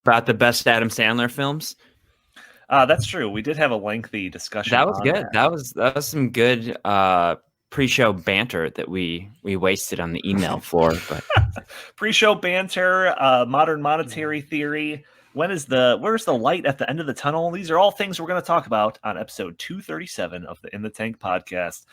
about the best Adam Sandler films. That's true. We did have a lengthy discussion. That was good. That was some good pre-show banter that we wasted on the email floor. But pre-show banter, modern monetary theory. Where's the light at the end of the tunnel? These are all things we're going to talk about on episode 237 of the In the Tank podcast.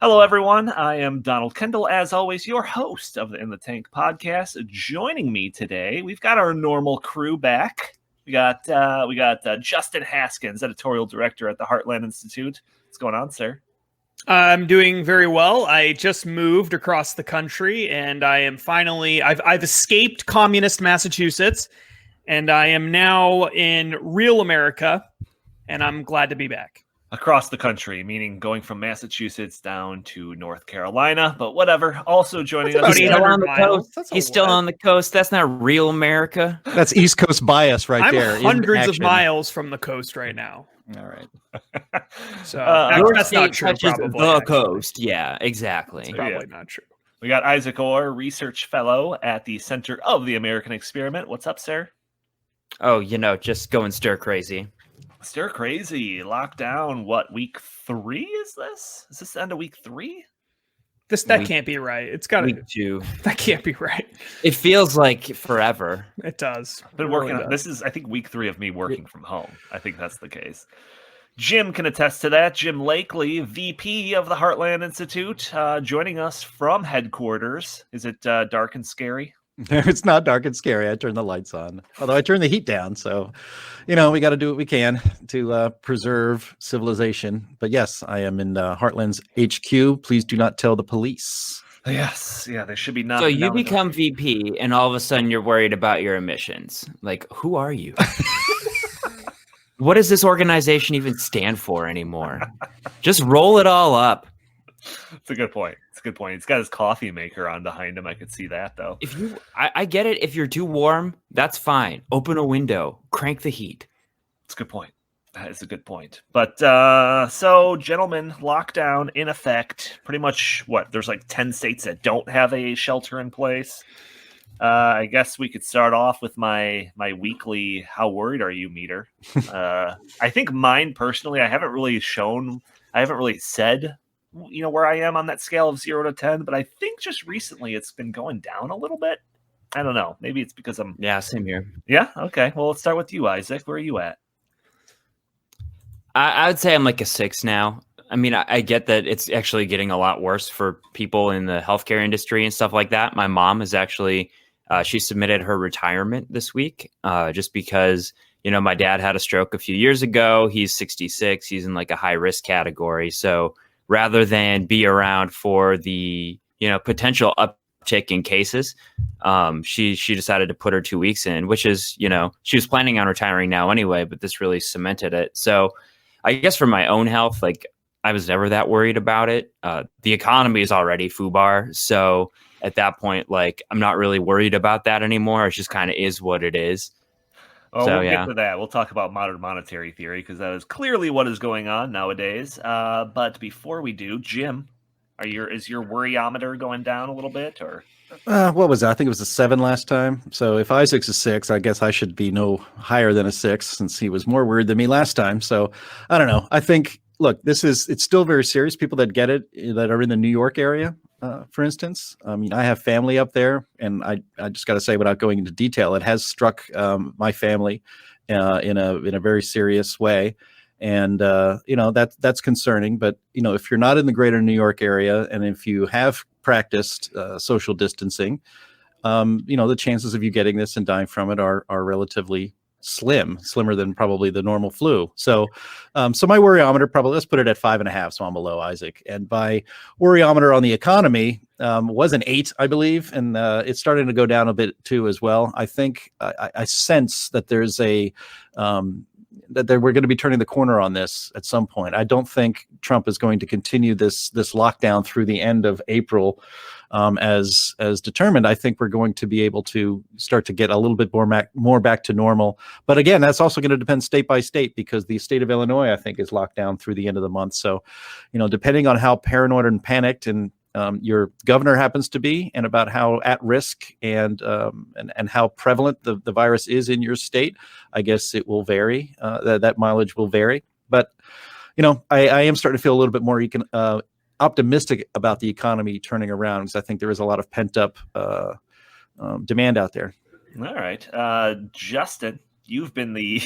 Hello, everyone. I am Donald Kendal, as always, your host of the In the Tank podcast. Joining me today, we've got our normal crew back. We got Justin Haskins, editorial director at the Heartland Institute. What's going on, sir? I'm doing very well. I just moved across the country, and I am finally I've escaped communist Massachusetts, and I am now in real America, and I'm glad to be back. Across the country, meaning going from Massachusetts down to North Carolina, but whatever. Also joining us, he's still on the coast. He's still on the coast. That's not real America. That's East Coast bias right there. I'm hundreds of miles from the coast right now. All right. So that's not true. Probably, the coast. Yeah, exactly. It's probably not true. We got Isaac Orr, research fellow at the Center of the American Experiment. What's up, sir? Oh, just going stir crazy. Stir crazy. Lockdown. What, week 3 is this? Is this the end of week 3? That can't be right. It's got week 2. That can't be right. It feels like forever. It does. Been working on this is, I think, week 3 of me working from home. I think that's the case. Jim can attest to that. Jim Lakely, VP of the Heartland Institute, joining us from headquarters. Is it dark and scary? It's not dark and scary. I turned the lights on, although I turned the heat down. So, we got to do what we can to preserve civilization. But yes, I am in Heartland's HQ. Please do not tell the police. Yes. Yeah, they should be not. So you become VP and all of a sudden you're worried about your emissions. Like, who are you? What does this organization even stand for anymore? Just roll it all up. It's a good point. He's got his coffee maker on behind him. I could see that, though. I get it. If you're too warm, that's fine. Open a window. Crank the heat. It's a good point. That is a good point. But so, gentlemen, lockdown in effect. Pretty much there's like 10 states that don't have a shelter in place. I guess we could start off with my weekly "How worried are you?" meter. I think mine personally, I haven't really said where I am on that scale of 0 to 10, but I think just recently it's been going down a little bit. I don't know. Maybe it's because I'm... Yeah, same here. Yeah? Okay. Well, let's start with you, Isaac. Where are you at? I would say I'm like a 6 now. I mean, I get that it's actually getting a lot worse for people in the healthcare industry and stuff like that. My mom is actually... she submitted her retirement this week just because, my dad had a stroke a few years ago. He's 66. He's in like a high risk category. So rather than be around for the, potential uptick in cases, she decided to put her 2 weeks in, which is, she was planning on retiring now anyway, but this really cemented it. So I guess for my own health, like I was never that worried about it. The economy is already FUBAR. So at that point, like I'm not really worried about that anymore. It just kind of is what it is. Oh, so, we'll get to that. We'll talk about modern monetary theory because that is clearly what is going on nowadays. But before we do, Jim, is your worryometer going down a little bit, or? What was that? I think it was a 7 last time. So if Isaac's a 6, I guess I should be no higher than a 6 since he was more worried than me last time. So I don't know. I think, look, it's still very serious. People that get it that are in the New York area. For instance, I have family up there, and I just got to say, without going into detail, it has struck my family in a very serious way, and that's concerning. But if you're not in the greater New York area, and if you have practiced social distancing, the chances of you getting this and dying from it are relatively slimmer than probably the normal flu. So my worryometer, probably, let's put it at 5.5. So I'm below Isaac. And by worryometer on the economy was an 8, I believe. And it's starting to go down a bit too, as well. I think I sense that there's we're going to be turning the corner on this at some point. I don't think Trump is going to continue this lockdown through the end of April as determined. I think we're going to be able to start to get a little bit more back to normal. But again, that's also going to depend state by state, because the state of Illinois, I think, is locked down through the end of the month. So, depending on how paranoid and panicked and your governor happens to be, and about how at risk and how prevalent the virus is in your state. I guess it will vary. That mileage will vary. But I am starting to feel a little bit more optimistic about the economy turning around, because I think there is a lot of pent up demand out there. All right, Justin, you've been the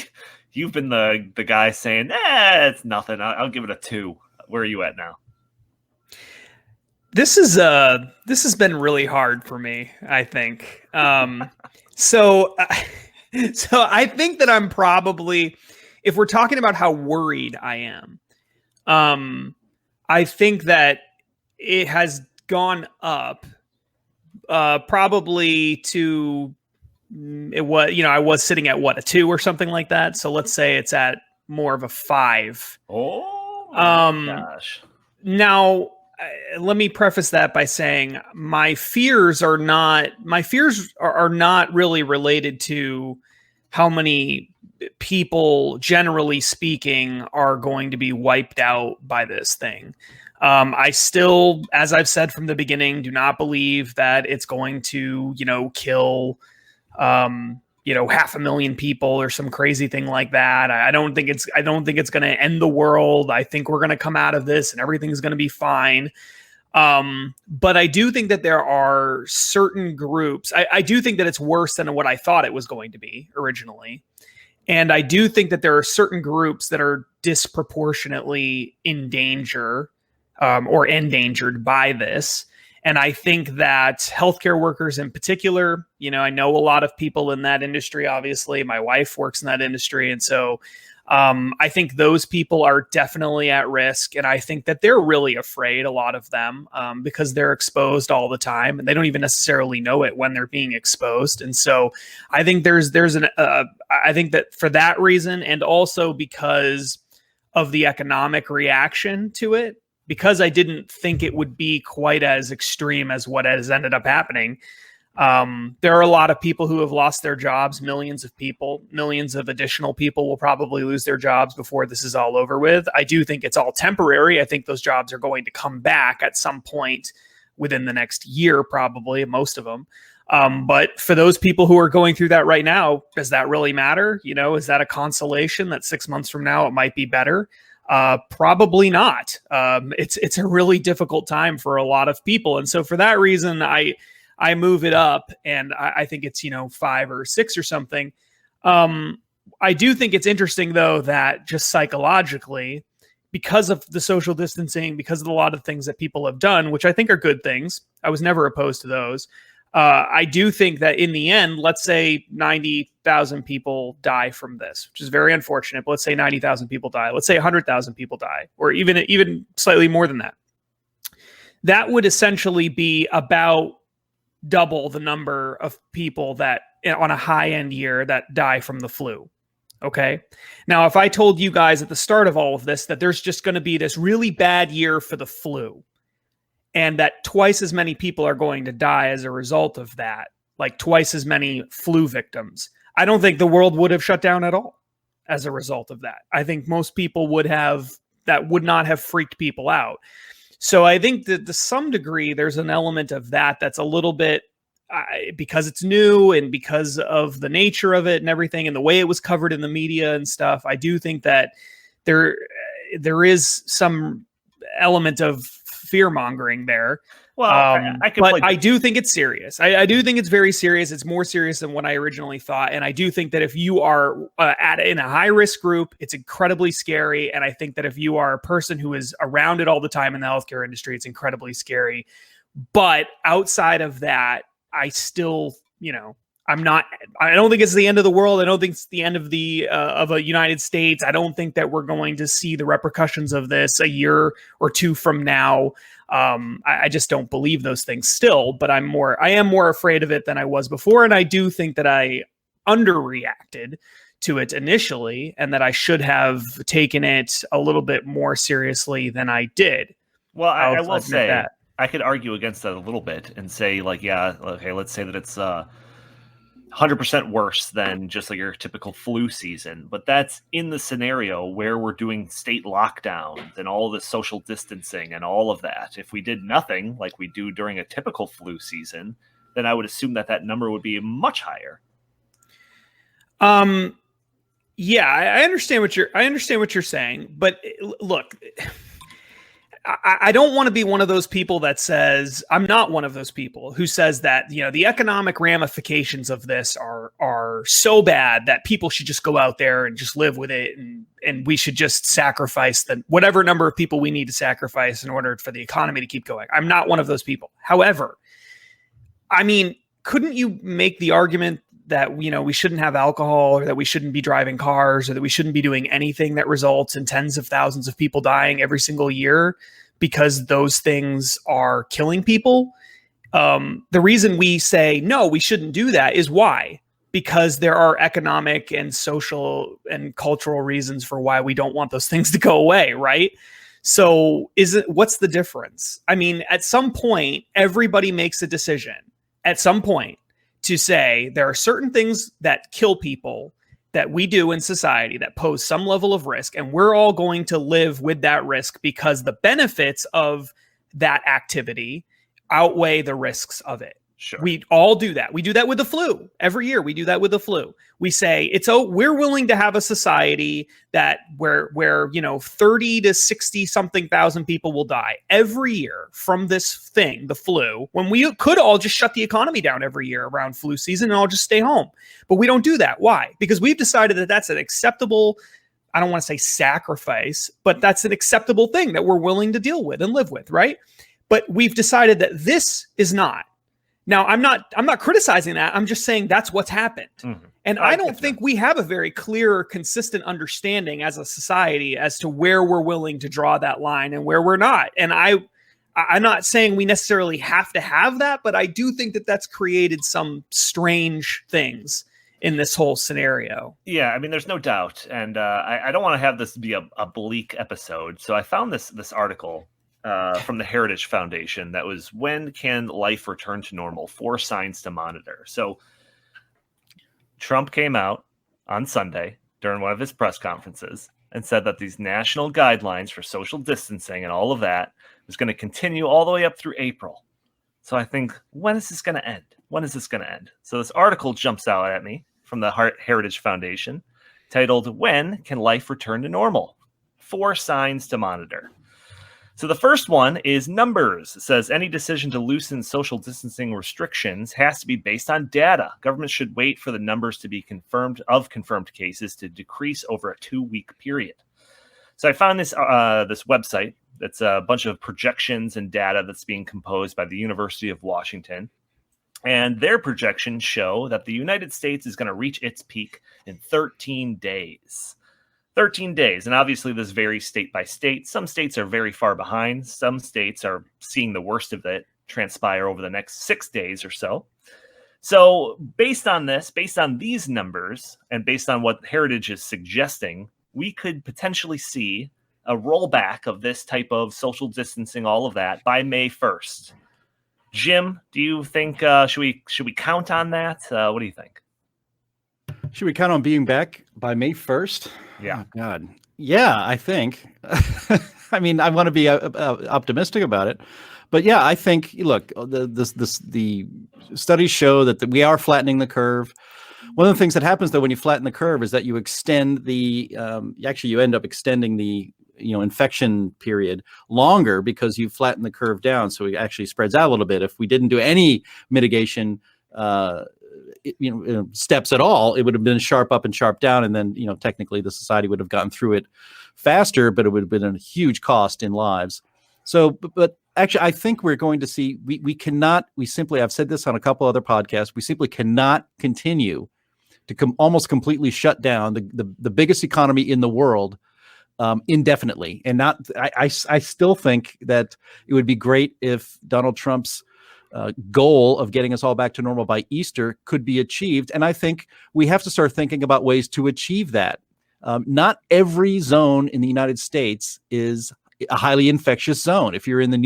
guy saying, it's nothing. I'll give it a 2. Where are you at now? This has been really hard for me, I think. So I think that I'm probably, if we're talking about how worried I am, I think that it has gone up, probably to I was sitting at a 2 or something like that. So let's say it's at more of a 5. Oh my gosh. Now, let me preface that by saying my fears are not really related to how many people, generally speaking, are going to be wiped out by this thing. I still, as I've said from the beginning, do not believe that it's going to, kill, 500,000 people or some crazy thing like that. I don't think it's going to end the world. I think we're going to come out of this and everything's going to be fine. But I do think that there are certain groups. I do think that it's worse than what I thought it was going to be originally. And I do think that there are certain groups that are disproportionately in danger, or endangered by this. And I think that healthcare workers in particular, I know a lot of people in that industry, obviously. My wife works in that industry. And so I think those people are definitely at risk. And I think that they're really afraid, a lot of them, because they're exposed all the time and they don't even necessarily know it when they're being exposed. And so I think I think that for that reason, and also because of the economic reaction to it, because I didn't think it would be quite as extreme as what has ended up happening. There are a lot of people who have lost their jobs, millions of people, millions of additional people will probably lose their jobs before this is all over with. I do think it's all temporary. I think those jobs are going to come back at some point within the next year, probably, most of them. But for those people who are going through that right now, does that really matter? Is that a consolation that 6 months from now it might be better? Probably not. It's a really difficult time for a lot of people. And so for that reason, I move it up, and I think it's, 5 or 6 or something. I do think it's interesting, though, that just psychologically, because of the social distancing, because of a lot of things that people have done, which I think are good things, I was never opposed to those. I do think that in the end, let's say 90,000 people die from this, which is very unfortunate. But let's say 90,000 people die. Let's say 100,000 people die, or even slightly more than that. That would essentially be about double the number of people that on a high end year that die from the flu. Okay. Now, if I told you guys at the start of all of this that there's just going to be this really bad year for the flu, and that twice as many people are going to die as a result of that, like twice as many flu victims, I don't think the world would have shut down at all as a result of that. I think most people would not have freaked people out. So I think that to some degree, there's an element of that that's a little bit, because it's new and because of the nature of it and everything and the way it was covered in the media and stuff. I do think that there is some element of fear mongering there. Well, I do think it's serious. I do think it's very serious. It's more serious than what I originally thought. And I do think that if you are in a high risk group, it's incredibly scary. And I think that if you are a person who is around it all the time in the healthcare industry, it's incredibly scary. But outside of that, I still, I don't think it's the end of the world. I don't think it's the end of of a United States. I don't think that we're going to see the repercussions of this a year or two from now. I just don't believe those things still, but I am more afraid of it than I was before. And I do think that I underreacted to it initially, and that I should have taken it a little bit more seriously than I did. Well, I will say that I could argue against that a little bit and say, like, yeah, okay, let's say that it's 100% worse than just like your typical flu season, but that's in the scenario where we're doing state lockdowns and all the social distancing and all of that. If we did nothing like we do during a typical flu season, then I would assume that number would be much higher. Yeah, I understand what you're saying, but look, I don't want to be one of those people that says, I'm not one of those people who says that, the economic ramifications of this are so bad that people should just go out there and just live with it. And we should just sacrifice whatever number of people we need to sacrifice in order for the economy to keep going. I'm not one of those people. However, I mean, couldn't you make the argument that, we shouldn't have alcohol, or that we shouldn't be driving cars, or that we shouldn't be doing anything that results in tens of thousands of people dying every single year, because those things are killing people? The reason we say, no, we shouldn't do that is why? Because there are economic and social and cultural reasons for why we don't want those things to go away, right? So what's the difference? I mean, at some point, everybody makes a decision at some point to say there are certain things that kill people that we do in society that pose some level of risk, and we're all going to live with that risk because the benefits of that activity outweigh the risks of it. Sure. We all do that. We do that with the flu. Every year we do that with the flu. We say we're willing to have a society that where 30 to 60 something thousand people will die every year from this thing, the flu, when we could all just shut the economy down every year around flu season and all just stay home. But we don't do that. Why? Because we've decided that that's an acceptable, I don't want to say sacrifice, but that's an acceptable thing that we're willing to deal with and live with, right? But we've decided that this is not. Now, I'm not criticizing that. I'm just saying that's what's happened. Mm-hmm. And I don't think we have a very clear, consistent understanding as a society as to where we're willing to draw that line and where we're not. And I'm not saying we necessarily have to have that, but I do think that that's created some strange things in this whole scenario. Yeah, I mean, there's no doubt. And I don't want to have this be a bleak episode. So I found this article from the Heritage Foundation that was, when can life return to normal? 4 signs to monitor. So Trump came out on Sunday during one of his press conferences and said that these national guidelines for social distancing and all of that is going to continue all the way up through April. So I think, when is this going to end? When is this going to end? So this article jumps out at me from the Heritage Foundation titled, "When Can Life Return to Normal? 4 signs to monitor." So the first one is numbers. It says any decision to loosen social distancing restrictions has to be based on data. Government should wait for the numbers to be confirmed cases to decrease over a 2-week period. So I found this website that's a bunch of projections and data that's being composed by the University of Washington. And their projections show that the United States is going to reach its peak in 13 days. 13 days. And obviously this varies state by state. Some states are very far behind. Some states are seeing the worst of it transpire over the next 6 days or so. So based on these numbers, and based on what Heritage is suggesting, we could potentially see a rollback of this type of social distancing, all of that, by May 1st. Jim, do you think, should we count on that? What do you think? Should we count on being back by May 1st? Yeah. Oh, God. Yeah, I think. I mean, I want to be optimistic about it. But yeah, I think, look, the studies show that we are flattening the curve. One of the things that happens, though, when you flatten the curve is that you extend you end up extending the infection period longer because you flatten the curve down. So it actually spreads out a little bit. If we didn't do any mitigation steps at all, it would have been sharp up and sharp down, and then technically the society would have gotten through it faster, but it would have been a huge cost in lives. So, but actually, I think we're going to see I've said this on a couple other podcasts, we simply cannot continue to almost completely shut down the biggest economy in the world indefinitely. And I still think that it would be great if Donald Trump's goal of getting us all back to normal by Easter could be achieved. And I think we have to start thinking about ways to achieve that. Not every zone in the United States is a highly infectious zone. If you're in the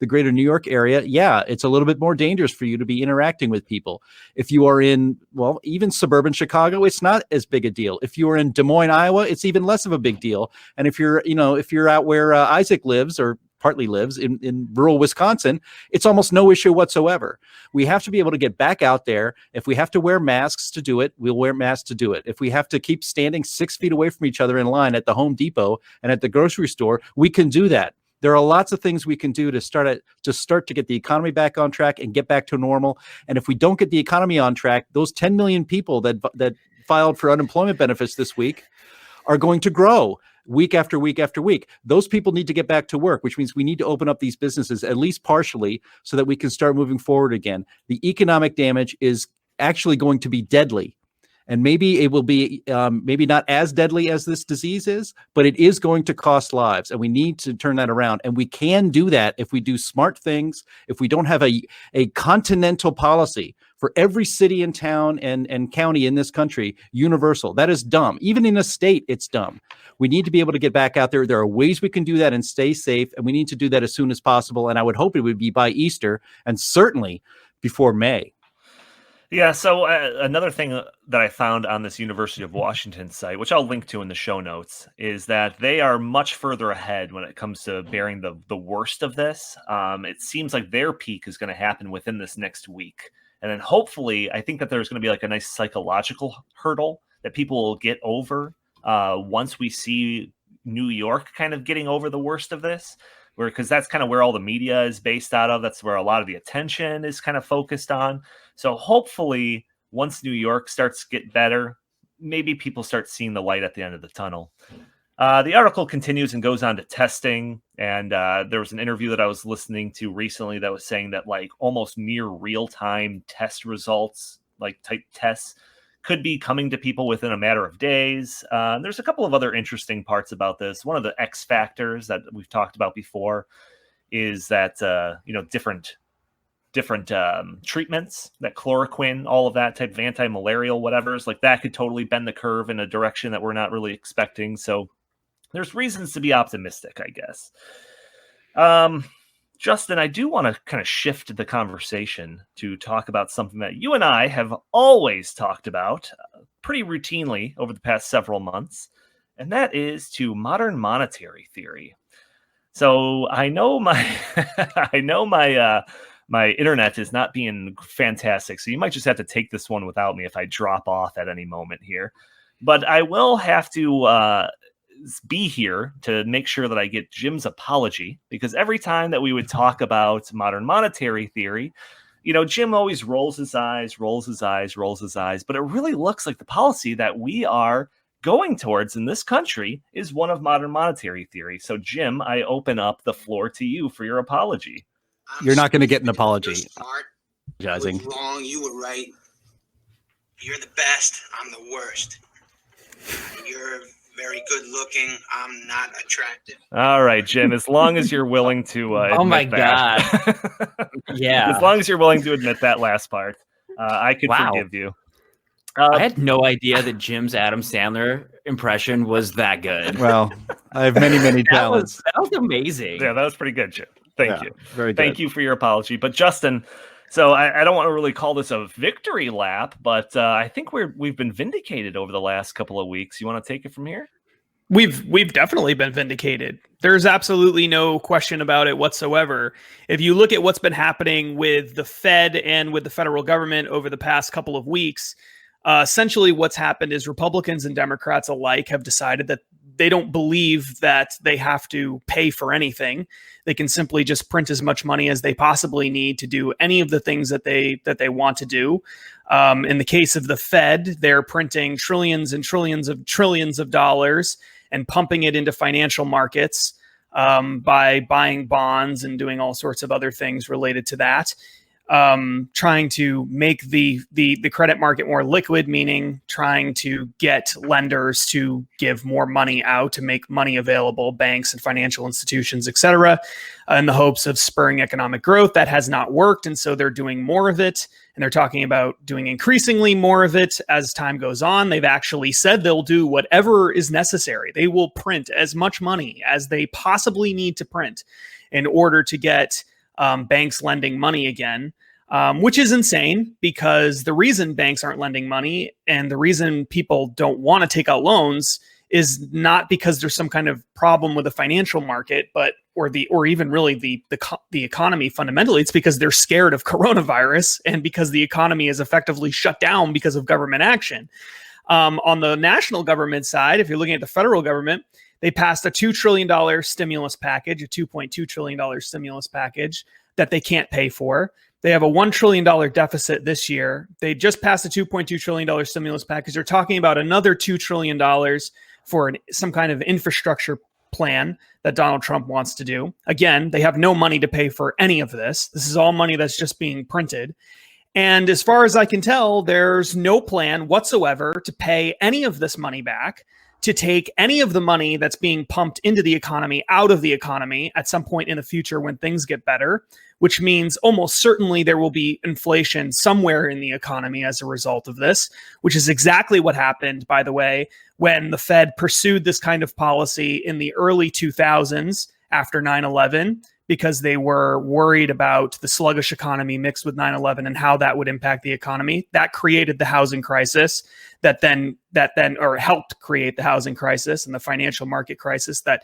greater New York area, yeah, it's a little bit more dangerous for you to be interacting with people. If you are in, well, even suburban Chicago, it's not as big a deal. If you are in Des Moines, Iowa, it's even less of a big deal. And if you're out where Isaac lives, or partly lives in rural Wisconsin, it's almost no issue whatsoever. We have to be able to get back out there. If we have to wear masks to do it, we'll wear masks to do it. If we have to keep standing 6 feet away from each other in line at the Home Depot and at the grocery store, we can do that. There are lots of things we can do to start to get the economy back on track and get back to normal. And if we don't get the economy on track, those 10 million people that filed for unemployment benefits this week are going to grow week after week after week. Those people need to get back to work, which means we need to open up these businesses at least partially so that we can start moving forward again. The economic damage is actually going to be deadly. And maybe it will be maybe not as deadly as this disease is, but it is going to cost lives. And we need to turn that around. And we can do that if we do smart things, if we don't have a continental policy for every city and town and county in this country, universal. That is dumb. Even in a state, it's dumb. We need to be able to get back out there. There are ways we can do that and stay safe. And we need to do that as soon as possible. And I would hope it would be by Easter and certainly before May. Yeah, so another thing that I found on this University of Washington site, which I'll link to in the show notes, is that they are much further ahead when it comes to bearing the worst of this. It seems like their peak is going to happen within this next week. And then hopefully, I think that there's going to be like a nice psychological hurdle that people will get over once we see New York kind of getting over the worst of this. Because that's kind of where all the media is based out of. That's where a lot of the attention is kind of focused on. So hopefully, once New York starts to get better, maybe people start seeing the light at the end of the tunnel. The article continues and goes on to testing. And there was an interview that I was listening to recently that was saying that like almost near real-time test results, like type tests, could be coming to people within a matter of days. There's a couple of other interesting parts about this. One of the X factors that we've talked about before is that different treatments, that chloroquine, all of that type of anti-malarial whatever's like that could totally bend the curve in a direction that we're not really expecting. So there's reasons to be optimistic, I guess. Justin, I do want to kind of shift the conversation to talk about something that you and I have always talked about pretty routinely over the past several months, and that is to modern monetary theory. So I know my my internet is not being fantastic, so you might just have to take this one without me if I drop off at any moment here. But I will have to be here to make sure that I get Jim's apology, because every time that we would talk about modern monetary theory, Jim always rolls his eyes, but it really looks like the policy that we are going towards in this country is one of modern monetary theory. So Jim, I open up the floor to you for your apology. You're not going to get an apology. Smart. I was wrong. You were right. You're the best. I'm the worst. You're very good looking. I'm not attractive. All right, Jim, as long as you're willing to oh my God. Yeah. As long as you're willing to admit that last part, I could forgive you. I had no idea that Jim's Adam Sandler impression was that good. Well, I have many talents. That was amazing. Yeah, that was pretty good, Jim. Thank you. Very good. Thank you for your apology. But Justin, so I don't want to really call this a victory lap, but I think we've been vindicated over the last couple of weeks. You want to take it from here? We've definitely been vindicated. There's absolutely no question about it whatsoever. If you look at what's been happening with the Fed and with the federal government over the past couple of weeks, essentially what's happened is Republicans and Democrats alike have decided that they don't believe that they have to pay for anything. They can simply just print as much money as they possibly need to do any of the things that they want to do. In the case of the Fed, they're printing trillions and trillions of dollars and pumping it into financial markets by buying bonds and doing all sorts of other things related to that. trying to make the credit market more liquid, meaning trying to get lenders to give more money out to make money available, banks and financial institutions, et cetera, in the hopes of spurring economic growth. That has not worked. And so they're doing more of it. And they're talking about doing increasingly more of it as time goes on. They've actually said they'll do whatever is necessary. They will print as much money as they possibly need to print in order to get banks lending money again, which is insane, because the reason banks aren't lending money and the reason people don't want to take out loans is not because there's some kind of problem with the financial market, or even really the economy fundamentally. It's because they're scared of coronavirus and because the economy is effectively shut down because of government action. On the national government side, if you're looking at the federal government, they passed a $2 trillion stimulus package, a $2.2 trillion stimulus package that they can't pay for. They have a $1 trillion deficit this year. They just passed a $2.2 trillion stimulus package. They're talking about another $2 trillion for some kind of infrastructure plan that Donald Trump wants to do. Again, they have no money to pay for any of this. This is all money that's just being printed. And as far as I can tell, there's no plan whatsoever to pay any of this money back, to take any of the money that's being pumped into the economy out of the economy at some point in the future when things get better, which means almost certainly there will be inflation somewhere in the economy as a result of this, which is exactly what happened, by the way, when the Fed pursued this kind of policy in the early 2000s after 9/11, because they were worried about the sluggish economy mixed with 9/11 and how that would impact the economy. That created the housing crisis that then helped create the housing crisis and the financial market crisis that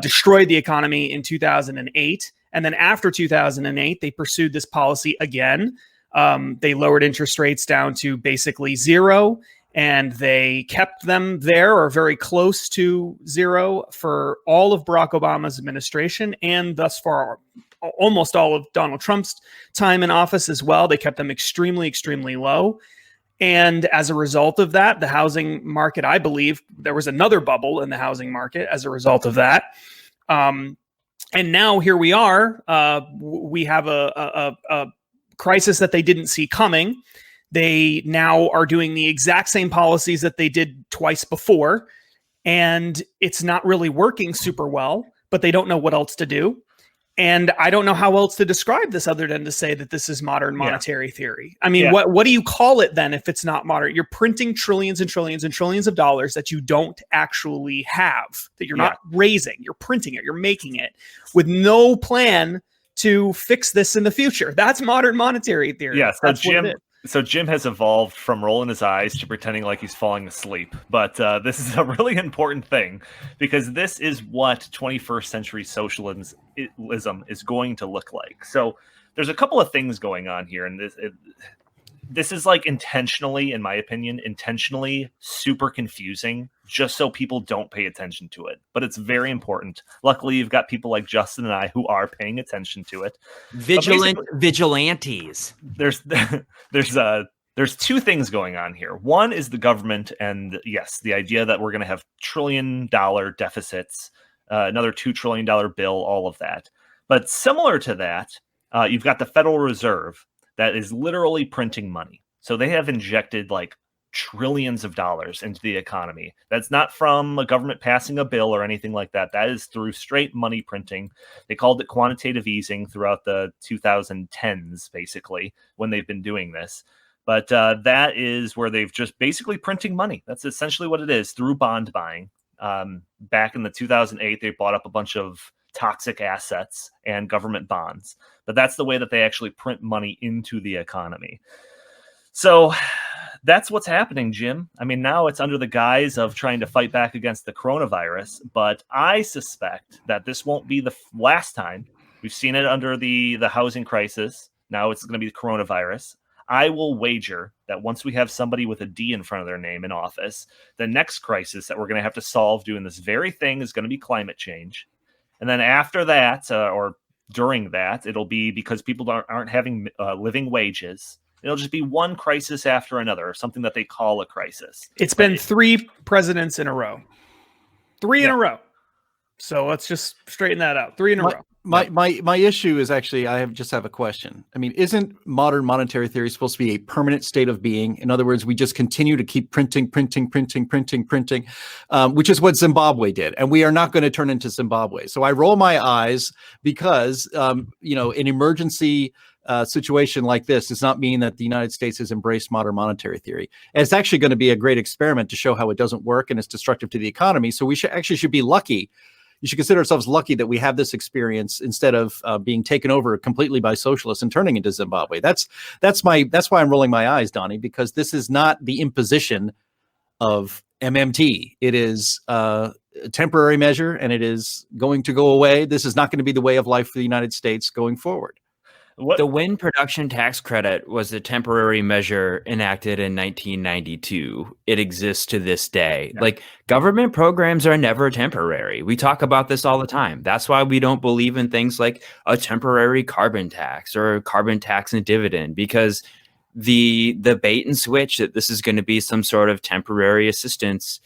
destroyed the economy in 2008. And then after 2008, they pursued this policy again. They lowered interest rates down to basically zero, and they kept them there or very close to zero for all of Barack Obama's administration, and thus far almost all of Donald Trump's time in office as well. They kept them extremely, extremely low. And as a result of that, the housing market, I believe there was another bubble in the housing market as a result of that. And now here we are. We have a crisis that they didn't see coming. They now are doing the exact same policies that they did twice before, and it's not really working super well, but they don't know what else to do. And I don't know how else to describe this other than to say that this is modern monetary theory. I mean, what do you call it then if it's not modern? You're printing trillions and trillions and trillions of dollars that you don't actually have, that you're not raising. You're printing it. You're making it with no plan to fix this in the future. That's modern monetary theory. Yeah, So Jim has evolved from rolling his eyes to pretending like he's falling asleep. But this is a really important thing, because this is what 21st century socialism is going to look like. So there's a couple of things going on here. And this is like intentionally, in my opinion, super confusing, just so people don't pay attention to it. But it's very important. Luckily, you've got people like Justin and I who are paying attention to it. Vigilantes. There's two things going on here. One is the government, and yes, the idea that we're going to have $1 trillion deficits, another $2 trillion bill, all of that. But similar to that, you've got the Federal Reserve that is literally printing money. So they have injected like trillions of dollars into the economy. That's not from a government passing a bill or anything like that. That is through straight money printing. They called it quantitative easing throughout the 2010s, basically, when they've been doing this. But that is where they've just basically printing money. That's essentially what it is, through bond buying. Back in the 2008, they bought up a bunch of toxic assets and government bonds. But that's the way that they actually print money into the economy. So that's what's happening, Jim. I mean, now it's under the guise of trying to fight back against the coronavirus, but I suspect that this won't be the last time. We've seen it under the housing crisis. Now it's going to be the coronavirus. I will wager that once we have somebody with a D in front of their name in office, the next crisis that we're going to have to solve doing this very thing is going to be climate change. And then after that, or during that, it'll be because people aren't having living wages. It'll just be one crisis after another, or something that they call a crisis. It's been 3 presidents in a row. 3 in a row. So let's just straighten that out. 3 in a row. My issue is actually I have a question. I mean, isn't modern monetary theory supposed to be a permanent state of being? In other words, we just continue to keep printing, which is what Zimbabwe did, and we are not going to turn into Zimbabwe. So I roll my eyes because an emergency situation like this does not mean that the United States has embraced modern monetary theory. And it's actually going to be a great experiment to show how it doesn't work and it's destructive to the economy. So we should be lucky. You should consider ourselves lucky that we have this experience instead of being taken over completely by socialists and turning into Zimbabwe. That's why I'm rolling my eyes, Donnie, because this is not the imposition of MMT. It is a temporary measure, and it is going to go away. This is not going to be the way of life for the United States going forward. The wind production tax credit was a temporary measure enacted in 1992. It exists to this day. Yeah. Like, government programs are never temporary. We talk about this all the time. That's why we don't believe in things like a temporary carbon tax or a carbon tax and dividend, because the bait and switch that this is going to be some sort of temporary assistance,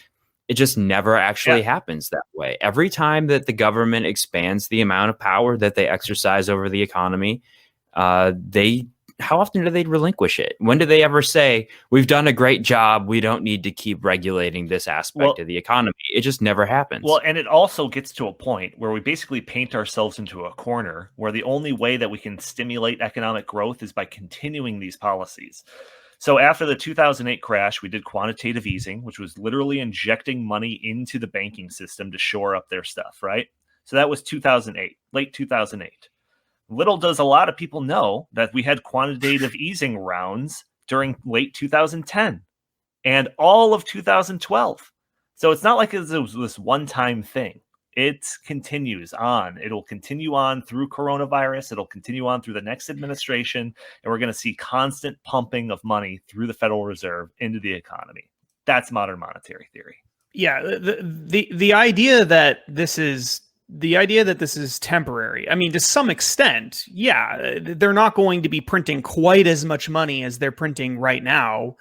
it just never actually happens that way. Every time that the government expands the amount of power that they exercise over the economy, how often do they relinquish it? When do they ever say, we've done a great job, we don't need to keep regulating this aspect of the economy? It just never happens. Well, and it also gets to a point where we basically paint ourselves into a corner where the only way that we can stimulate economic growth is by continuing these policies. So after the 2008 crash, we did quantitative easing, which was literally injecting money into the banking system to shore up their stuff, right? So that was 2008, late 2008. Little does a lot of people know that we had quantitative easing rounds during late 2010 and all of 2012. So it's not like it was this one-time thing. It continues on. It'll continue on through coronavirus. It'll continue on through the next administration. And we're going to see constant pumping of money through the Federal Reserve into the economy. That's modern monetary theory. Yeah, the idea that this is temporary. I mean, to some extent, yeah, they're not going to be printing quite as much money as they're printing right now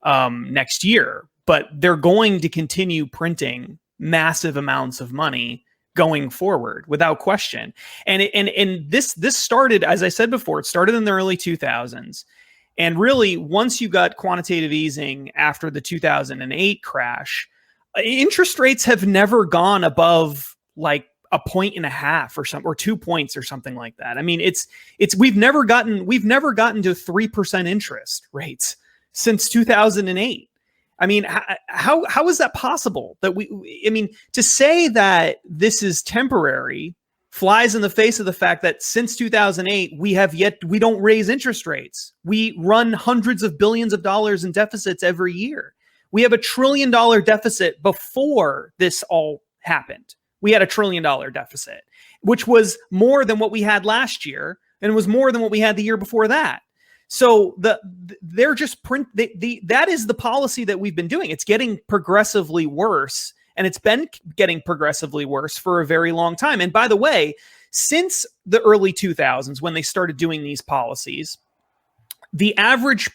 next year, but they're going to continue printing massive amounts of money going forward without question. And this started, as I said before, it started in the early 2000s. And really, once you got quantitative easing after the 2008 crash, interest rates have never gone above like 1.5 or something, or 2 points or something like that. I mean, we've never gotten to 3% interest rates since 2008. I mean, how is that possible? To say that this is temporary flies in the face of the fact that since 2008, we don't raise interest rates. We run hundreds of billions of dollars in deficits every year. We have $1 trillion deficit before this all happened. We had $1 trillion deficit, which was more than what we had last year, and it was more than what we had the year before that. So that is the policy that we've been doing. It's getting progressively worse, and it's been getting progressively worse for a very long time. And by the way, since the early 2000s, when they started doing these policies, the average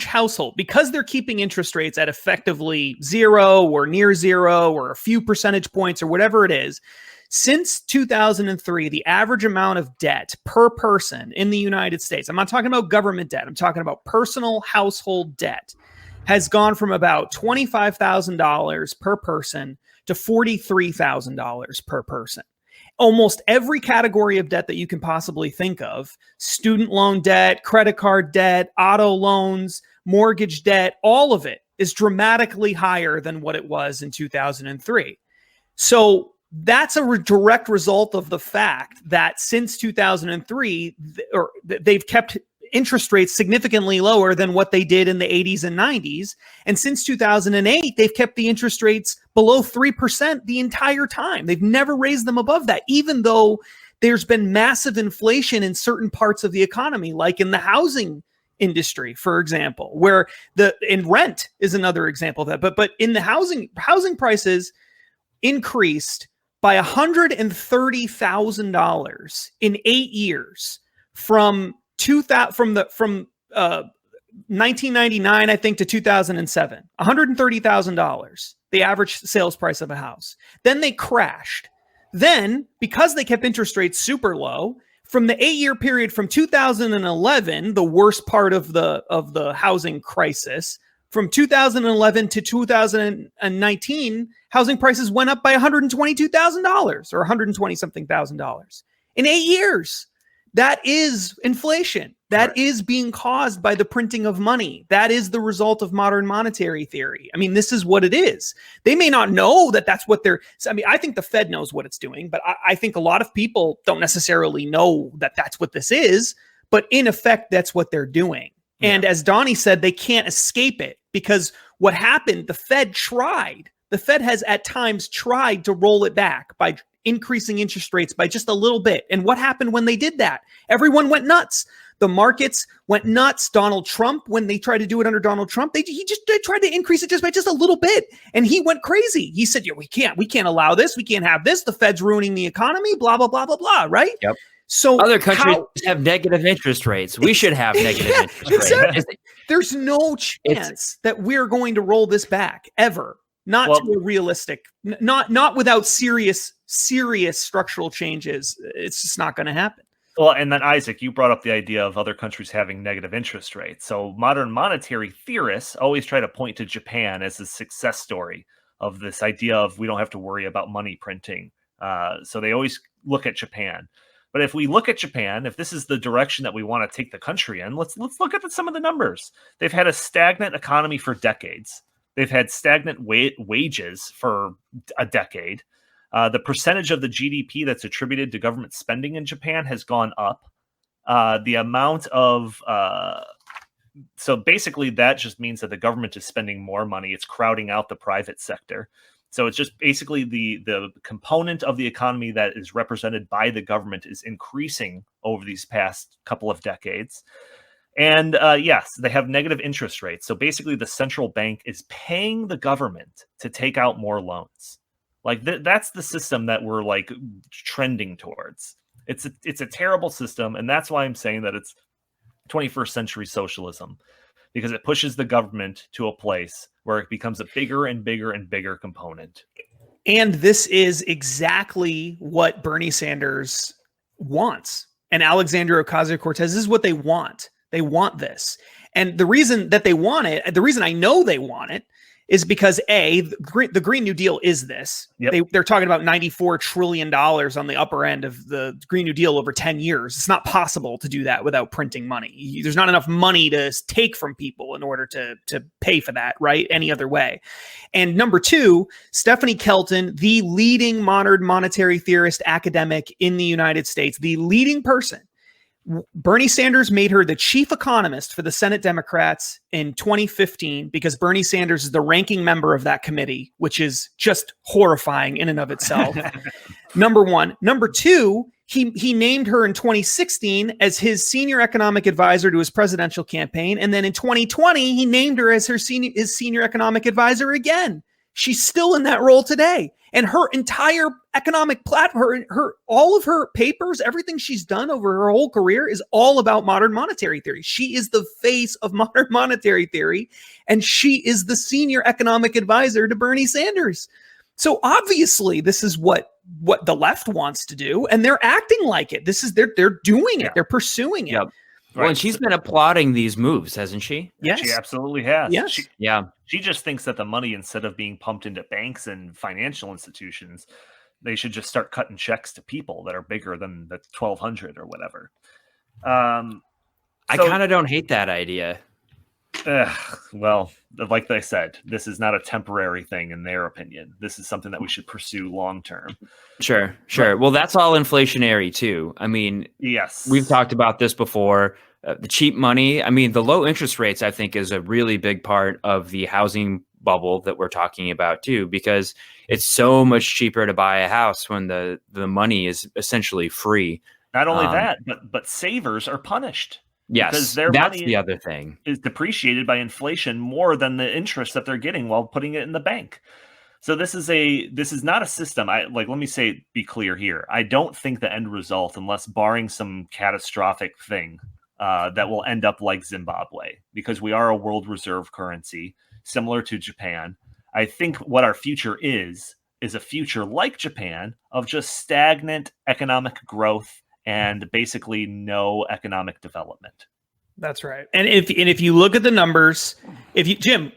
household, because they're keeping interest rates at effectively zero or near zero or a few percentage points or whatever it is, since 2003, the average amount of debt per person in the United States, I'm not talking about government debt, I'm talking about personal household debt, has gone from about $25,000 per person to $43,000 per person. Almost every category of debt that you can possibly think of, student loan debt, credit card debt, auto loans, mortgage debt, all of it is dramatically higher than what it was in 2003. So that's a direct result of the fact that since 2003, they've kept interest rates significantly lower than what they did in the 80s and 90s. And since 2008, they've kept the interest rates below 3% the entire time. They've never raised them above that, even though there's been massive inflation in certain parts of the economy, like in the housing industry, for example, where in rent is another example of that. But in the housing prices increased by $130,000 in 8 years from 1999, I think, to 2007, $130,000, the average sales price of a house. Then they crashed. Then, because they kept interest rates super low, from the 8-year period from 2011, the worst part of the housing crisis, from 2011 to 2019, housing prices went up by $122,000 or 120 something thousand in 8 years. That is inflation. That is being caused by the printing of money. That is the result of modern monetary theory. I mean, this is what it is. They may not know that that's what they're... I mean, I think the Fed knows what it's doing, but I think a lot of people don't necessarily know that that's what this is. But in effect, that's what they're doing. Yeah. And as Donnie said, they can't escape it because what happened, the Fed tried. The Fed has at times tried to roll it back by increasing interest rates by just a little bit. And what happened when they did that? Everyone went nuts. The markets went nuts. Donald Trump, when they tried to do it under Donald Trump, they tried to increase it just by just a little bit. And he went crazy. He said, we can't allow this. We can't have this. The Fed's ruining the economy, blah, blah, blah, blah, blah. Right? Yep. So other countries have negative interest rates. We should have negative interest rates. There's no chance that we're going to roll this back ever. Not to a realistic, not without serious structural changes. It's just not going to happen. Well, and then Isaac, you brought up the idea of other countries having negative interest rates. So modern monetary theorists always try to point to Japan as a success story of this idea of we don't have to worry about money printing. So they always look at Japan. But if we look at Japan, if this is the direction that we want to take the country in, let's look at some of the numbers. They've had a stagnant economy for decades. They've had stagnant wages for a decade. The percentage of the GDP that's attributed to government spending in Japan has gone up. The amount of... so basically that just means that the government is spending more money. It's crowding out the private sector. So it's just basically the component of the economy that is represented by the government is increasing over these past couple of decades. And yes, they have negative interest rates. So basically the central bank is paying the government to take out more loans. Like that's the system that we're like trending towards. It's a terrible system. And that's why I'm saying that it's 21st century socialism, because it pushes the government to a place where it becomes a bigger and bigger and bigger component. And this is exactly what Bernie Sanders wants. And Alexandria Ocasio-Cortez, this is what they want. They want this. And the reason that they want it, the reason I know they want it, is because the Green New Deal is this. Yep. They're talking about $94 trillion on the upper end of the Green New Deal over 10 years. It's not possible to do that without printing money. There's not enough money to take from people in order to pay for that, right? Any other way. And number two, Stephanie Kelton, the leading modern monetary theorist academic in the United States, the leading person. Bernie Sanders made her the chief economist for the Senate Democrats in 2015 because Bernie Sanders is the ranking member of that committee, which is just horrifying in and of itself. Number one. Number two, he named her in 2016 as his senior economic advisor to his presidential campaign. And then in 2020, he named her as his senior economic advisor again. She's still in that role today. And her entire economic platform, all of her papers, everything she's done over her whole career is all about modern monetary theory. She is the face of modern monetary theory, and she is the senior economic advisor to Bernie Sanders. So obviously, this is what the left wants to do, and they're acting like it. This is they're doing it. They're pursuing it. Yep. Well, and she's been applauding these moves, hasn't she? Yes. She absolutely has. Yes. She just thinks that the money, instead of being pumped into banks and financial institutions, they should just start cutting checks to people that are bigger than the 1,200 or whatever. I kind of don't hate that idea. Well, like I said, this is not a temporary thing in their opinion. This is something that we should pursue long term. Sure. Well, that's all inflationary too. I mean, yes, we've talked about this before. The cheap money. I mean, the low interest rates, I think, is a really big part of the housing bubble that we're talking about too, because it's so much cheaper to buy a house when the money is essentially free. Not only that, but savers are punished. Yes, because their that's money the other thing. Is depreciated by inflation more than the interest that they're getting while putting it in the bank. So this is not a system. Let me be clear here. I don't think the end result, unless barring some catastrophic thing, that will end up like Zimbabwe, because we are a world reserve currency similar to Japan. I think what our future is is a future like Japan of just stagnant economic growth and basically no economic development. That's right. And if you look at the numbers, Jim,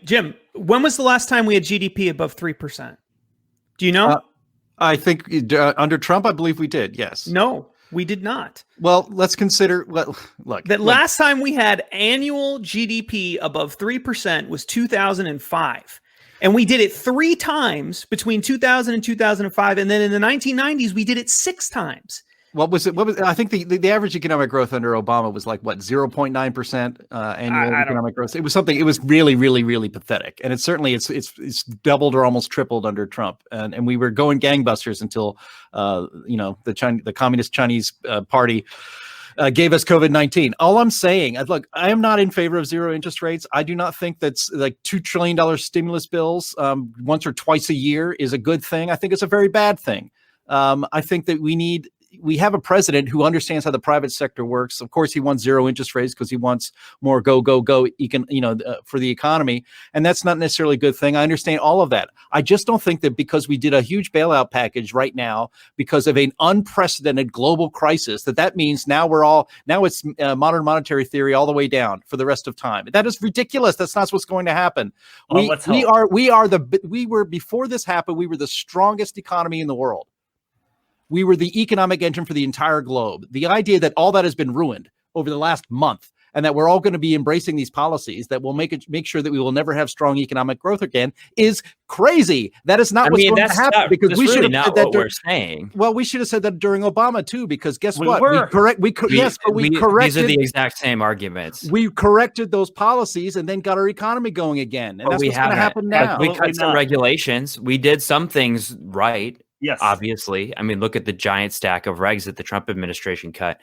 when was the last time we had GDP above 3%? Do you know? I think under Trump, I believe we did. Yes. No, we did not. Well, let's consider. Last time we had annual GDP above 3% was 2005. And we did it 3 times between 2000 and 2005. And then in the 1990s, we did it 6 times. What was it? I think the average economic growth under Obama was like 0.9% annual economic growth. It was something. It was really, really, really pathetic. And it's certainly it's doubled or almost tripled under Trump. And we were going gangbusters until the Communist Chinese Party gave us COVID-19. All I'm saying, look, I am not in favor of zero interest rates. I do not think that's like $2 trillion stimulus bills once or twice a year is a good thing. I think it's a very bad thing. I think that we have a president who understands how the private sector works. Of course, he wants zero interest rates because he wants more go for the economy. And that's not necessarily a good thing. I understand all of that. I just don't think that because we did a huge bailout package right now because of an unprecedented global crisis, that means now it's modern monetary theory all the way down for the rest of time. That is ridiculous. That's not what's going to happen. Well, we were before this happened, we were the strongest economy in the world. We were the economic engine for the entire globe. The idea that all that has been ruined over the last month and that we're all going to be embracing these policies that will make sure that we will never have strong economic growth again is crazy. That is not what's going to happen because we should have said that. We're saying. Well, we should have said that during Obama too, because guess what? We corrected. These are the exact same arguments. We corrected those policies and then got our economy going again, and that's what's going to happen now. We cut some regulations. We did some things right. Yes. Obviously. I mean, look at the giant stack of regs that the Trump administration cut.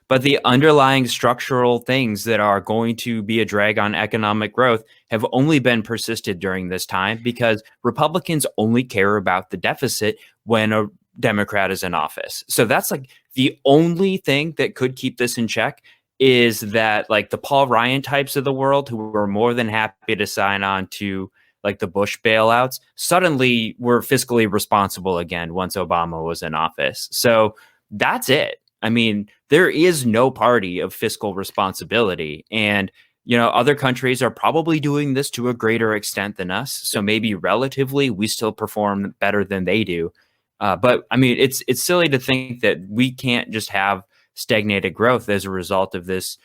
But the underlying structural things that are going to be a drag on economic growth have only been persisted during this time because Republicans only care about the deficit when a Democrat is in office. So that's like the only thing that could keep this in check is that like the Paul Ryan types of the world who were more than happy to sign on to like the Bush bailouts, suddenly were fiscally responsible again once Obama was in office. So that's it. I mean, there is no party of fiscal responsibility. And, other countries are probably doing this to a greater extent than us. So maybe relatively, we still perform better than they do. But I mean, it's silly to think that we can't just have stagnated growth as a result of this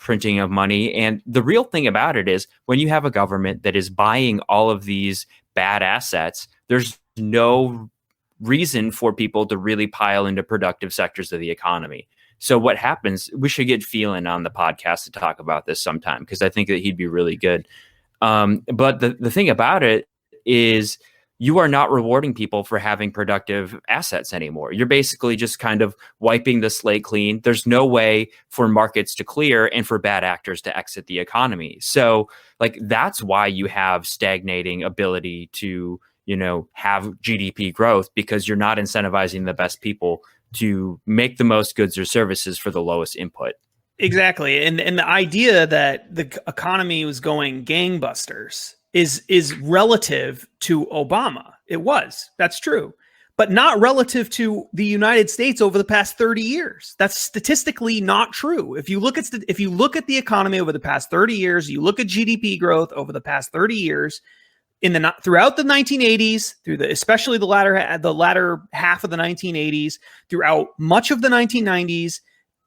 printing of money. And the real thing about it is when you have a government that is buying all of these bad assets, there's no reason for people to really pile into productive sectors of the economy. So what happens, we should get Phelan on the podcast to talk about this sometime, because I think that he'd be really good. But the thing about it is you are not rewarding people for having productive assets anymore. You're basically just kind of wiping the slate clean. There's no way for markets to clear and for bad actors to exit the economy. So like that's why you have stagnating ability to, have GDP growth, because you're not incentivizing the best people to make the most goods or services for the lowest input. Exactly. And the idea that the economy was going gangbusters is relative to Obama. It was. That's true. But not relative to the United States over the past 30 years. That's statistically not true. If you look at the economy over the past 30 years, you look at GDP growth over the past 30 years, throughout the 1980s, especially the latter half of the 1980s, throughout much of the 1990s,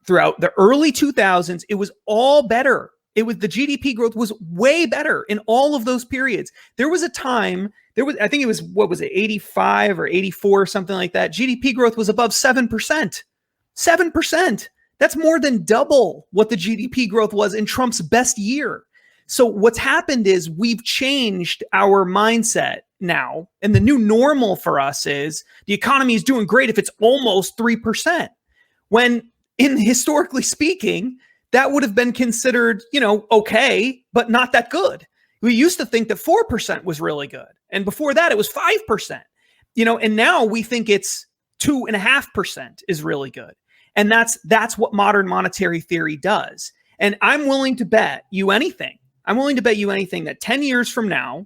throughout the early 2000s, it was all better. The GDP growth was way better in all of those periods. There was a time, I think it was, 85 or 84 or something like that. GDP growth was above 7%. 7%. That's more than double what the GDP growth was in Trump's best year. So what's happened is we've changed our mindset now. And the new normal for us is the economy is doing great if it's almost 3%. When historically speaking, that would have been considered, okay, but not that good. We used to think that 4% was really good. And before that, it was 5%, and now we think it's 2.5% is really good. And that's what modern monetary theory does. And I'm willing to bet you anything. I'm willing to bet you anything that 10 years from now,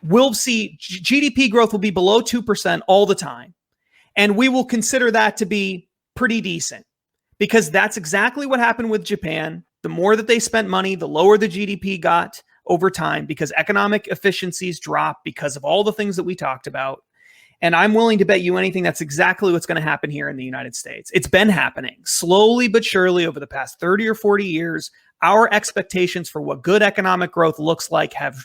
we'll see GDP growth will be below 2% all the time. And we will consider that to be pretty decent, because that's exactly what happened with Japan. The more that they spent money, the lower the GDP got over time, because economic efficiencies drop because of all the things that we talked about. And I'm willing to bet you anything that's exactly what's going to happen here in the United States. It's been happening slowly but surely over the past 30 or 40 years. Our expectations for what good economic growth looks like have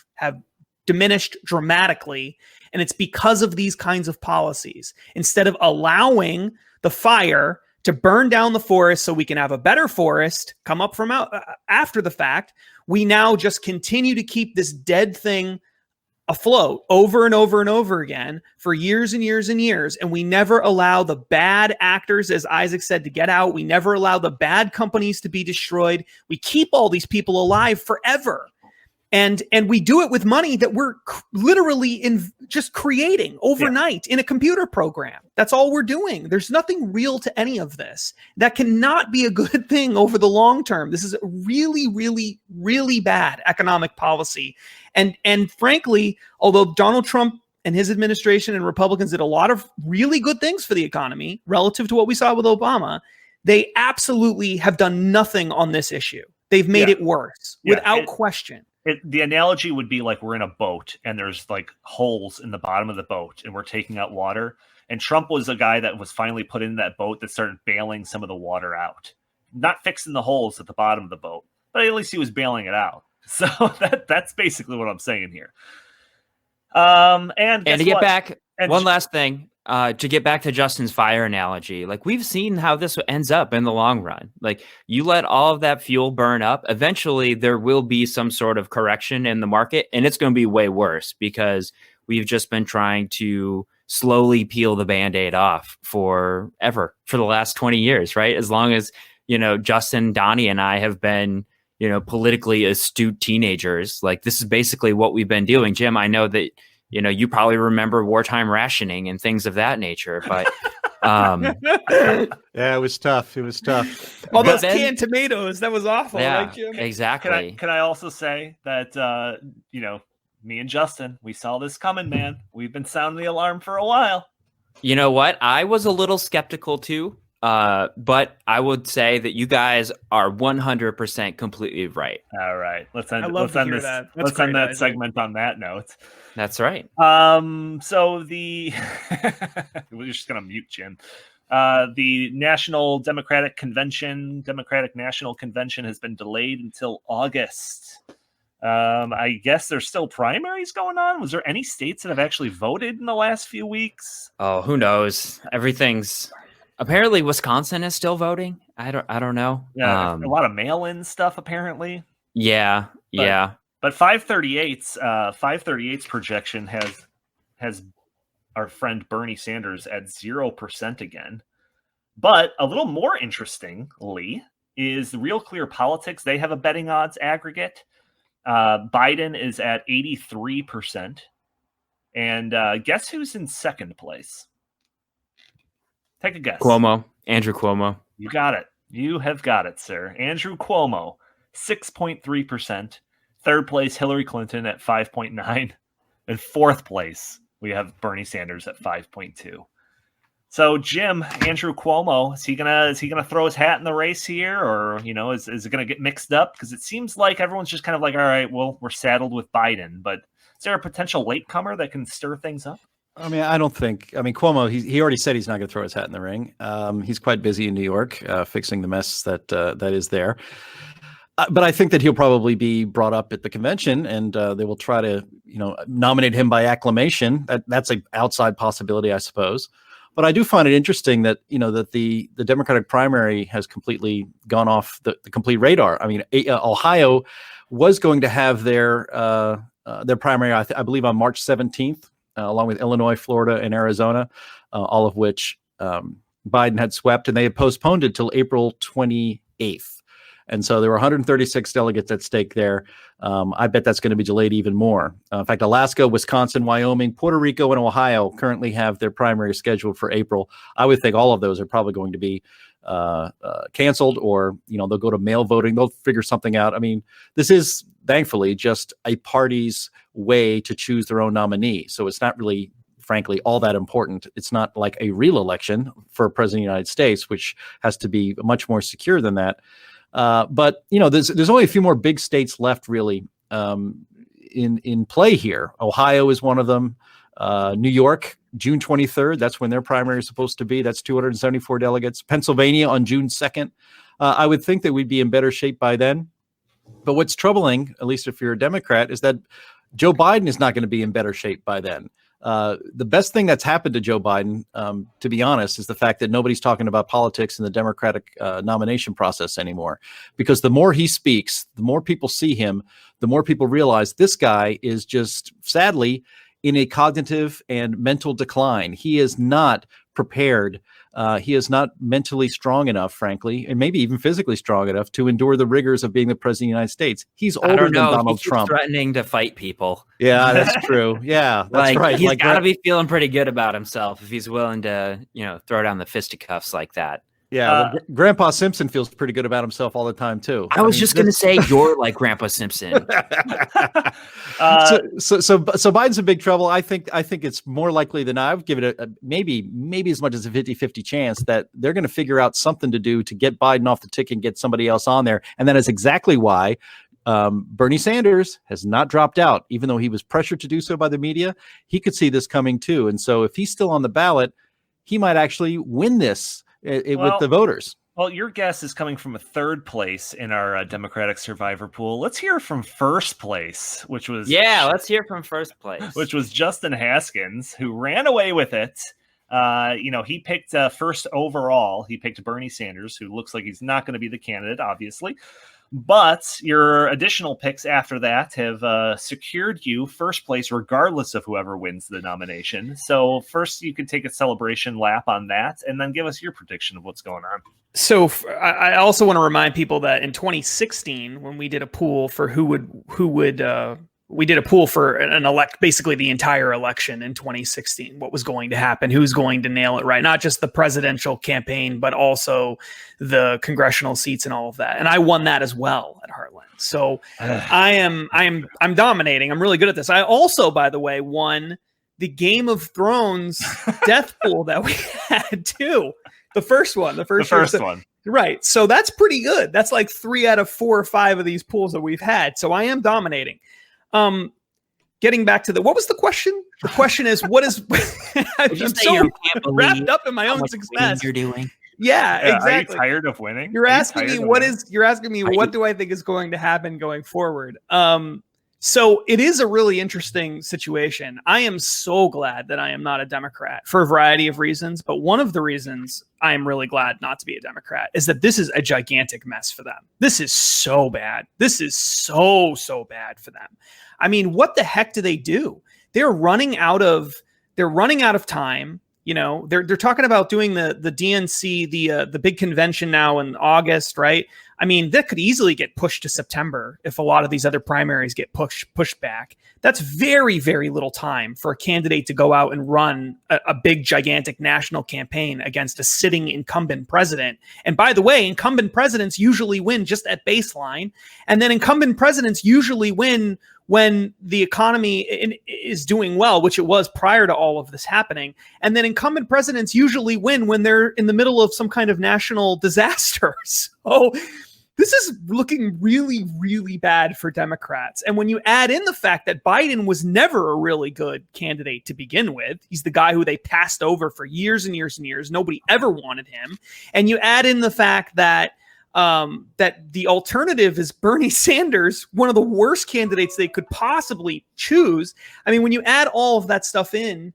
diminished dramatically. And it's because of these kinds of policies. Instead of allowing the fire to burn down the forest so we can have a better forest come up from after the fact, we now just continue to keep this dead thing afloat over and over and over again for years and years and years. And we never allow the bad actors, as Isaac said, to get out. We never allow the bad companies to be destroyed. We keep all these people alive forever. And we do it with money that we're literally just creating overnight in a computer program. That's all we're doing. There's nothing real to any of this. That cannot be a good thing over the long term. This is a really, really, really bad economic policy. And frankly, although Donald Trump and his administration and Republicans did a lot of really good things for the economy relative to what we saw with Obama, they absolutely have done nothing on this issue. They've made it worse without question. The analogy would be like we're in a boat and there's like holes in the bottom of the boat and we're taking out water. And Trump was a guy that was finally put in that boat that started bailing some of the water out, not fixing the holes at the bottom of the boat, but at least he was bailing it out. So that's basically what I'm saying here. And to get back, one last thing, to get back to Justin's fire analogy, like we've seen how this ends up in the long run. Like you let all of that fuel burn up, eventually there will be some sort of correction in the market, and it's going to be way worse because we've just been trying to slowly peel the Band-Aid off for the last 20 years, right? As long as, Justin, Donnie, and I have been, politically astute teenagers, like this is basically what we've been doing. Jim, I know that, you probably remember wartime rationing and things of that nature, but yeah, it was tough. All those canned tomatoes, that was awful. Yeah, right, Jim? Exactly. Can I also say that, me and Justin, we saw this coming, man. We've been sounding the alarm for a while. You know what? I was a little skeptical too, but I would say that you guys are 100% completely right. All right, let's end that segment on that note. That's right. So we're just gonna mute Jim. The Democratic National Convention has been delayed until August. I guess there's still primaries going on. Was there any states that have actually voted in the last few weeks? Oh, who knows? Apparently Wisconsin is still voting. I don't know. Yeah, a lot of mail-in stuff apparently. Yeah. But 538's projection has our friend Bernie Sanders at 0% again. But a little more interestingly is the Real Clear Politics. They have a betting odds aggregate. Biden is at 83%. And guess who's in second place? Take a guess. Andrew Cuomo. You got it. You have got it, sir. Andrew Cuomo, 6.3%. Third place, Hillary Clinton at 5.9. In fourth place, we have Bernie Sanders at 5.2. So, Jim, Andrew Cuomo, is he gonna throw his hat in the race here, or is it gonna get mixed up? Because it seems like everyone's just kind of like, all right, well, we're saddled with Biden, but is there a potential latecomer that can stir things up? I mean, Cuomo, he already said he's not going to throw his hat in the ring. He's quite busy in New York fixing the mess that is there. But I think that he'll probably be brought up at the convention, and they will try to, nominate him by acclamation. That's an outside possibility, I suppose. But I do find it interesting that, that the Democratic primary has completely gone off the complete radar. I mean, Ohio was going to have their primary, I believe, on March 17th. Along with Illinois, Florida, and Arizona, all of which Biden had swept, and they had postponed it till April 28th. And so there were 136 delegates at stake there. I bet that's going to be delayed even more. In fact, Alaska, Wisconsin, Wyoming, Puerto Rico, and Ohio currently have their primary scheduled for April. I would think all of those are probably going to be canceled, or they'll go to mail voting. They'll figure something out. I mean, that's thankfully, just a party's way to choose their own nominee. So it's not really, frankly, all that important. It's not like a real election for president of the United States, which has to be much more secure than that. But there's only a few more big states left, really, in play here. Ohio is one of them. New York, June 23rd. That's when their primary is supposed to be. That's 274 delegates. Pennsylvania on June 2nd. I would think that we'd be in better shape by then. But what's troubling, at least if you're a Democrat, is that Joe Biden is not going to be in better shape by then. The best thing that's happened to Joe Biden, to be honest, is the fact that nobody's talking about politics in the Democratic nomination process anymore. Because the more he speaks, the more people see him, the more people realize this guy is just, sadly, in a cognitive and mental decline. He is not prepared. He is not mentally strong enough, frankly, and maybe even physically strong enough to endure the rigors of being the president of the United States. He's older than Donald Trump. Threatening to fight people. Yeah, that's true. Yeah, that's right. He's got to be feeling pretty good about himself if he's willing to, throw down the fisticuffs like that. Yeah, Grandpa Simpson feels pretty good about himself all the time too. I was just going to say you're like Grandpa Simpson. So Biden's in big trouble. I think it's more likely than I would give it a maybe as much as a 50-50 chance that they're going to figure out something to do to get Biden off the ticket and get somebody else on there. And that is exactly why Bernie Sanders has not dropped out, even though he was pressured to do so by the media. He could see this coming too. And so if he's still on the ballot, he might actually win this with the voters. Well, your guess is coming from a third place in our Democratic survivor pool. Let's hear from first place, which was... Yeah, let's hear from first place. Which was Justin Haskins, who ran away with it. He picked first overall. He picked Bernie Sanders, who looks like he's not going to be the candidate, obviously. But your additional picks after that have secured you first place regardless of whoever wins the nomination. So first you can take a celebration lap on that and then give us your prediction of what's going on. So I also want to remind people that in 2016, when we did a pool for we did a pool for basically the entire election in 2016, what was going to happen, who's going to nail it right, not just the presidential campaign, but also the congressional seats and all of that. And I won that as well at Heartland. So I'm dominating. I'm really good at this. I also, by the way, won the Game of Thrones death pool that we had too. The first one. Right. So that's pretty good. That's like 3 out of 4 or 5 of these pools that we've had. So I am dominating. Getting back to what was the question? The question is, what is, I'm so wrapped up in my own success. You're doing. Yeah, exactly. Are you tired of winning? You're asking me what do I think is going to happen going forward? So it is a really interesting situation. I am so glad that I am not a Democrat for a variety of reasons. But one of the reasons I am really glad not to be a Democrat is that this is a gigantic mess for them. This is so bad. This is so bad for them. I mean, what the heck do they do? They're running out of time. They're talking about doing the DNC, the big convention now in August, right? I mean, that could easily get pushed to September if a lot of these other primaries get pushed back. That's very, very little time for a candidate to go out and run a big, gigantic national campaign against a sitting incumbent president. And by the way, incumbent presidents usually win just at baseline. And then incumbent presidents usually win when the economy is doing well, which it was prior to all of this happening. And then incumbent presidents usually win when they're in the middle of some kind of national disaster. So this is looking really, really bad for Democrats. And when you add in the fact that Biden was never a really good candidate to begin with, he's the guy who they passed over for years and years and years. Nobody ever wanted him. And you add in the fact that the alternative is Bernie Sanders, one of the worst candidates they could possibly choose. I mean, when you add all of that stuff in,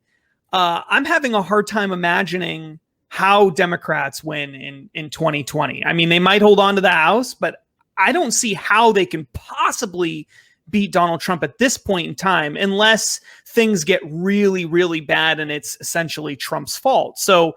I'm having a hard time imagining how Democrats win in 2020. I mean, they might hold on to the House, but I don't see how they can possibly beat Donald Trump at this point in time unless things get really, really bad and it's essentially Trump's fault. So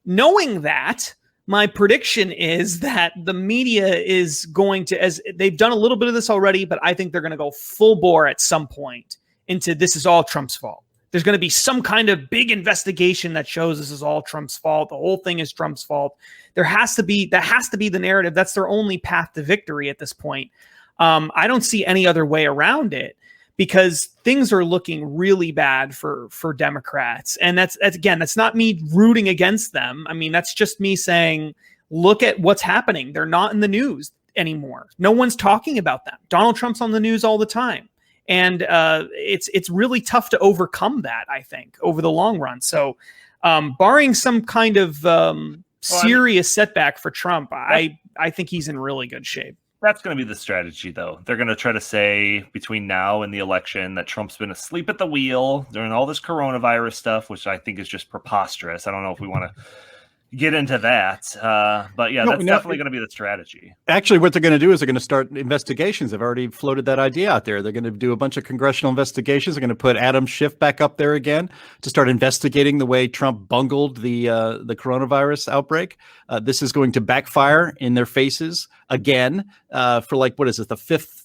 knowing that, my prediction is that the media is going to, as they've done a little bit of this already, but I think they're going to go full bore at some point into this is all Trump's fault. There's going to be some kind of big investigation that shows this is all Trump's fault. The whole thing is Trump's fault. That has to be the narrative. That's their only path to victory at this point. I don't see any other way around it, because things are looking really bad for Democrats. And that's not me rooting against them. I mean, that's just me saying, look at what's happening. They're not in the news anymore. No one's talking about them. Donald Trump's on the news all the time. And it's really tough to overcome that, I think, over the long run. So barring some kind of serious setback for Trump, I think he's in really good shape. That's going to be the strategy, though. They're going to try to say between now and the election that Trump's been asleep at the wheel during all this coronavirus stuff, which I think is just preposterous. I don't know if we want to get into that. But yeah, that's definitely going to be the strategy. Actually, what they're going to do is they're going to start investigations. They've already floated that idea out there. They're going to do a bunch of congressional investigations. They're going to put Adam Schiff back up there again to start investigating the way Trump bungled the coronavirus outbreak. This is going to backfire in their faces again for what is it, the fifth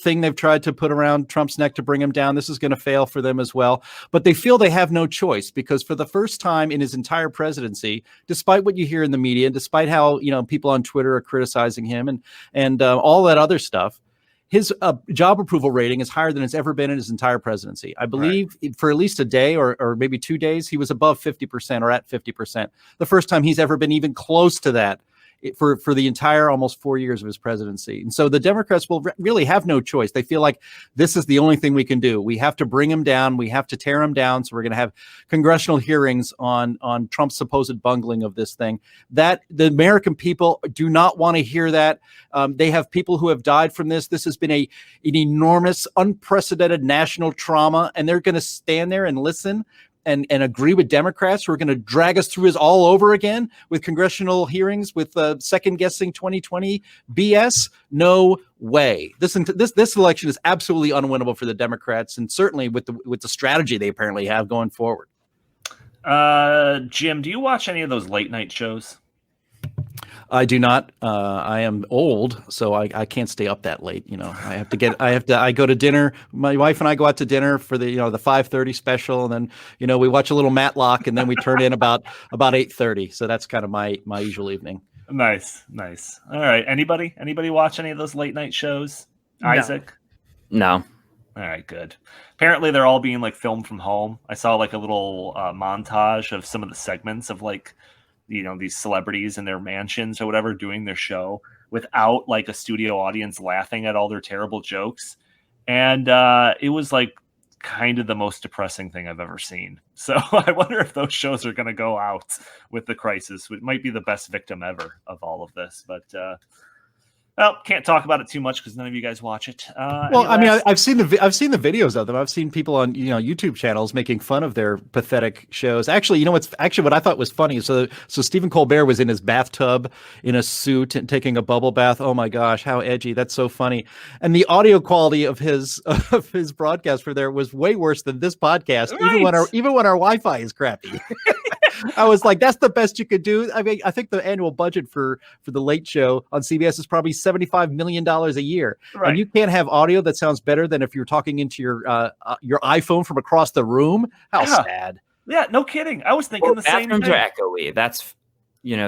thing they've tried to put around Trump's neck to bring him down. This is going to fail for them as well. But they feel they have no choice, because for the first time in his entire presidency, despite what you hear in the media, despite how people on Twitter are criticizing him and all that other stuff, his job approval rating is higher than it's ever been in his entire presidency. I believe for at least a day or maybe 2 days, he was above 50% or at 50%. The first time he's ever been even close to that for the entire almost 4 years of his presidency. And so the Democrats will really have no choice. They feel like this is the only thing we can do. We have to bring him down. We have to tear him down. So we're going to have congressional hearings on Trump's supposed bungling of this thing. That the American people do not want to hear that. They have people who have died from this. This has been an enormous, unprecedented national trauma, and they're going to stand there and listen and agree with Democrats who are going to drag us through this all over again with congressional hearings, with second guessing 2020 BS. No way. This election is absolutely unwinnable for the Democrats, and certainly with the strategy they apparently have going forward. Jim, do you watch any of those late night shows? I do not. I am old, so I can't stay up that late. I go to dinner. My wife and I go out to dinner for the 5:30 special, and then we watch a little Matlock, and then we turn in about 8:30. So that's kind of my usual evening. Nice. All right. Anybody watch any of those late night shows? No. Isaac? No. All right, good. Apparently they're all being filmed from home. I saw a little montage of some of the segments of these celebrities in their mansions or whatever doing their show without a studio audience laughing at all their terrible jokes. And it was kind of the most depressing thing I've ever seen. So I wonder if those shows are going to go out with the crisis, which might be the best victim ever of all of this. But can't talk about it too much because none of you guys watch it. Well, I mean, I've seen the videos of them. I've seen people on YouTube channels making fun of their pathetic shows. Actually, what I thought was funny. So Stephen Colbert was in his bathtub in a suit and taking a bubble bath. Oh my gosh, how edgy! That's so funny. And the audio quality of his broadcast for there was way worse than this podcast, right. even when our Wi-Fi is crappy. I was like, that's the best you could do. I mean, I think the annual budget for the Late Show on CBS is probably $75 million a year. Right. And you can't have audio that sounds better than if you're talking into your iPhone from across the room. How sad. Yeah, no kidding. I was thinking the same thing. Bathrooms are echoey.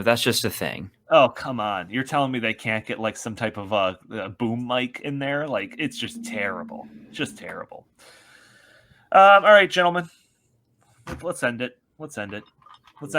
That's just a thing. Oh, come on. You're telling me they can't get some type of a boom mic in there? It's just terrible. Just terrible. All right, gentlemen. Let's end it. Let's end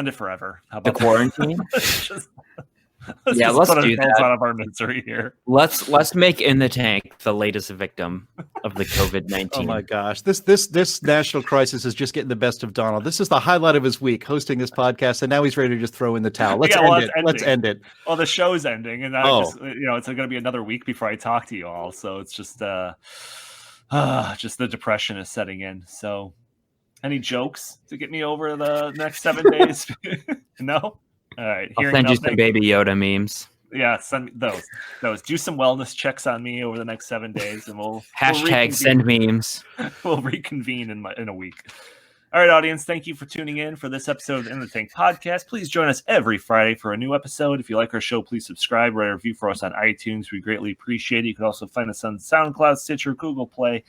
it forever. How about the quarantine? let's put do that. Out of our misery here. Let's make In the Tank the latest victim of the COVID-19. Oh my gosh, this national crisis is just getting the best of Donald. This is the highlight of his week, hosting this podcast, and now he's ready to just throw in the towel. Let's end it. Well, the show's ending, and it's going to be another week before I talk to you all. So it's just the depression is setting in. So. Any jokes to get me over the next 7 days? No? All right. I'll send you some Baby Yoda memes. Yeah, send me those. Do some wellness checks on me over the next 7 days, and we'll send memes. We'll reconvene in a week. All right, audience, thank you for tuning in for this episode of In the Tank podcast. Please join us every Friday for a new episode. If you like our show, please subscribe, write a review for us on iTunes. We greatly appreciate it. You can also find us on SoundCloud, Stitcher, Google Play,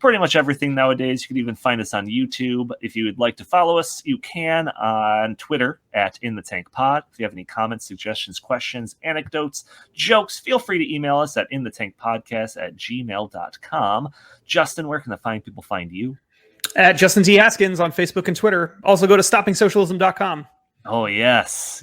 pretty much everything nowadays. You can even find us on YouTube. If you would like to follow us, you can on Twitter at In the Tank Pod. If you have any comments, suggestions, questions, anecdotes, jokes, feel free to email us at inthetankpodcast@gmail.com. Justin, where can the fine people find you? At Justin T. Haskins on Facebook and Twitter. Also go to stoppingsocialism.com. Oh, yes.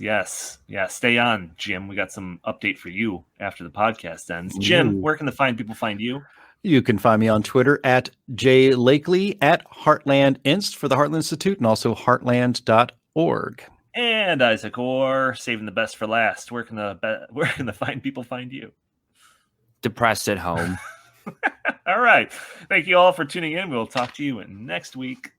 Stay on, Jim. We got some update for you after the podcast ends. Jim, where can the fine people find you? You can find me on Twitter at jlakely, at Heartland Inst for the Heartland Institute, and also heartland.org. And Isaac Orr, saving the best for last. Where can the fine people find you? Depressed at home. All right. Thank you all for tuning in. We'll talk to you next week.